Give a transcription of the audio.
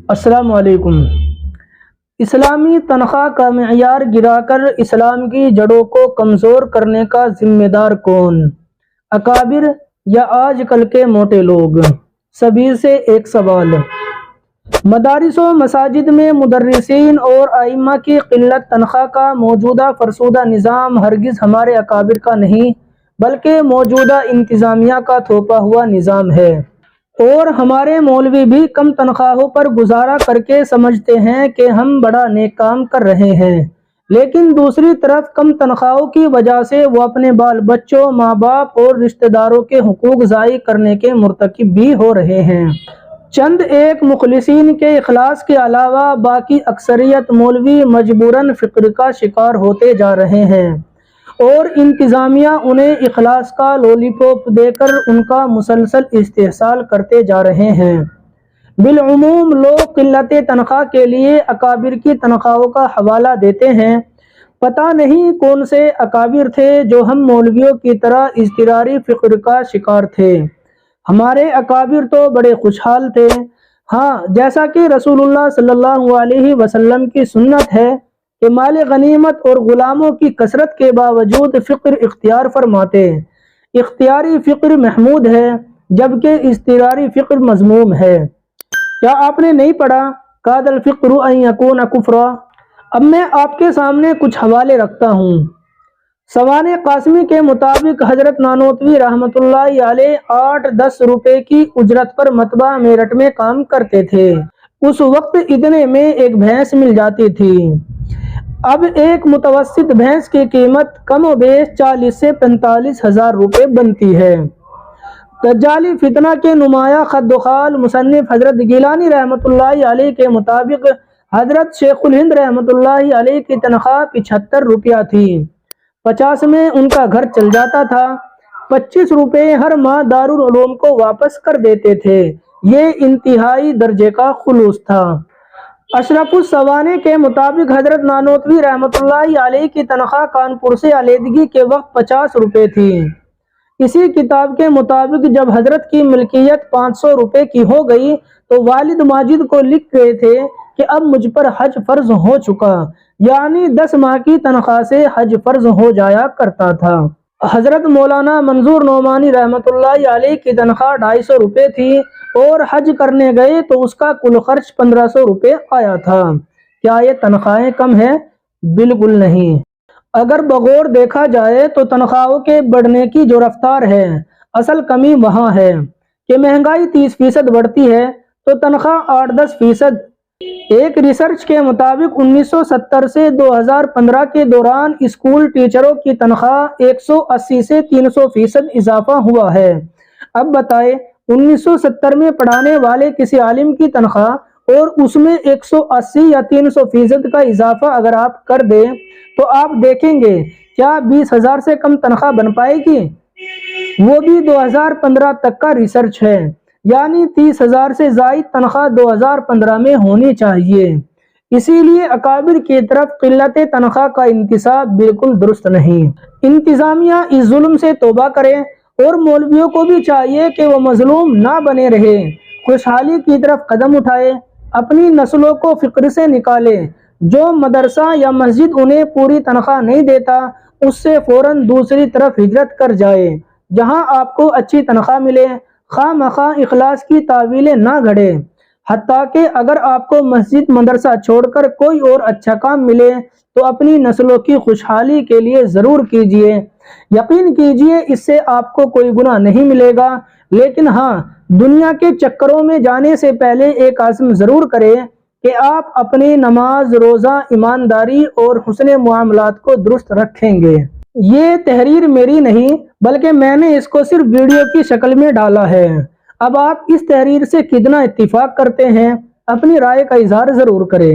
السلام علیکم۔ اسلامی تنخواہ کا معیار گرا کر اسلام کی جڑوں کو کمزور کرنے کا ذمہ دار کون؟ اکابر یا آج کل کے موٹے لوگ؟ سبیر سے ایک سوال۔ مدارس و مساجد میں مدرسین اور ائمہ کی قلت تنخواہ کا موجودہ فرسودہ نظام ہرگز ہمارے اکابر کا نہیں بلکہ موجودہ انتظامیہ کا تھوپا ہوا نظام ہے، اور ہمارے مولوی بھی کم تنخواہوں پر گزارا کر کے سمجھتے ہیں کہ ہم بڑا نیک کام کر رہے ہیں، لیکن دوسری طرف کم تنخواہوں کی وجہ سے وہ اپنے بال بچوں، ماں باپ اور رشتہ داروں کے حقوق ضائع کرنے کے مرتکب بھی ہو رہے ہیں۔ چند ایک مخلصین کے اخلاص کے علاوہ باقی اکثریت مولوی مجبوراً فقر کا شکار ہوتے جا رہے ہیں، اور انتظامیہ انہیں اخلاص کا لولی پوپ دے کر ان کا مسلسل استحصال کرتے جا رہے ہیں۔ بالعموم لوگ قلت تنخواہ کے لیے اکابر کی تنخواہوں کا حوالہ دیتے ہیں۔ پتہ نہیں کون سے اکابر تھے جو ہم مولویوں کی طرح اضطراری فقر کا شکار تھے۔ ہمارے اکابر تو بڑے خوشحال تھے۔ ہاں، جیسا کہ رسول اللہ صلی اللہ علیہ وسلم کی سنت ہے کہ مال غنیمت اور غلاموں کی کثرت کے باوجود فقر اختیار فرماتے۔ اختیاری فقر محمود ہے جبکہ اضطراری فقر مذموم ہے۔ کیا آپ نے نہیں پڑھا کاد الفقر ان یکون کفرا؟ اب میں آپ کے سامنے کچھ حوالے رکھتا ہوں۔ سوانح قاسمی کے مطابق حضرت نانوتوی رحمۃ اللہ علیہ 8-10 روپے کی اجرت پر مطبع میرٹھ میں کام کرتے تھے۔ اس وقت اتنے میں ایک بھینس مل جاتی تھی۔ اب ایک متوسط بھینس کی قیمت کم و بیش 40 سے 45 ہزار روپے بنتی ہے۔ دجالی فتنہ کے نمایاں خد و خال مصنف حضرت گیلانی رحمۃ اللہ علیہ کے مطابق حضرت شیخ الہند رحمۃ اللہ علیہ کی تنخواہ 75 روپیہ تھی۔ 50 میں ان کا گھر چل جاتا تھا۔ 25 روپے ہر ماہ دارالعلوم کو واپس کر دیتے تھے۔ یہ انتہائی درجے کا خلوص تھا۔ اشرف السوانح کے مطابق حضرت نانوتوی رحمۃ اللہ علیہ کی تنخواہ کانپور سے علیحدگی کے وقت 50 روپے تھی۔ اسی کتاب کے مطابق جب حضرت کی ملکیت 500 روپے کی ہو گئی تو والد ماجد کو لکھ گئے تھے کہ اب مجھ پر حج فرض ہو چکا، یعنی 10 ماہ کی تنخواہ سے حج فرض ہو جایا کرتا تھا۔ حضرت مولانا منظور نعمانی رحمۃ اللہ علیہ کی تنخواہ 250 روپے تھی، اور حج کرنے گئے تو اس کا کل خرچ 1500 روپے آیا تھا۔ کیا یہ تنخواہیں کم ہیں؟ بالکل نہیں۔ اگر بغور دیکھا جائے تو تنخواہوں کے بڑھنے کی جو رفتار ہے، اصل کمی وہاں ہے کہ مہنگائی 30% بڑھتی ہے تو تنخواہ 8-10%۔ ایک ریسرچ کے مطابق 1970 سے 2015 کے دوران اسکول ٹیچروں کی تنخواہ 180 سے 300% اضافہ ہوا ہے۔ اب بتائیں 1970 میں پڑھانے والے کسی عالم کی تنخواہ اور اس میں 180 یا 300% کا اضافہ اگر آپ کر دیں تو آپ دیکھیں گے کیا 20,000 سے کم تنخواہ بن پائے گی؟ وہ بھی 2015 تک کا ریسرچ ہے، یعنی 30,000 سے زائد تنخواہ 2015 میں ہونی چاہیے۔ اسی لیے اکابر کی طرف قلت تنخواہ کا انتساب بالکل درست نہیں۔ انتظامیہ اس ظلم سے توبہ کرے، اور مولویوں کو بھی چاہیے کہ وہ مظلوم نہ بنے رہے، خوشحالی کی طرف قدم اٹھائے، اپنی نسلوں کو فقر سے نکالے۔ جو مدرسہ یا مسجد انہیں پوری تنخواہ نہیں دیتا اس سے فوراً دوسری طرف ہجرت کر جائے جہاں آپ کو اچھی تنخواہ ملے۔ خواہ مخواہ اخلاص کی تعویلیں نہ گھڑے، حتیٰ کہ اگر آپ کو مسجد مدرسہ چھوڑ کر کوئی اور اچھا کام ملے تو اپنی نسلوں کی خوشحالی کے لیے ضرور کیجیے۔ یقین کیجیے اس سے آپ کو کوئی گناہ نہیں ملے گا، لیکن ہاں، دنیا کے چکروں میں جانے سے پہلے ایک عزم ضرور کریں کہ آپ اپنی نماز، روزہ، ایمانداری اور حسن معاملات کو درست رکھیں گے۔ یہ تحریر میری نہیں بلکہ میں نے اس کو صرف ویڈیو کی شکل میں ڈالا ہے۔ اب آپ اس تحریر سے کتنا اتفاق کرتے ہیں؟ اپنی رائے کا اظہار ضرور کریں۔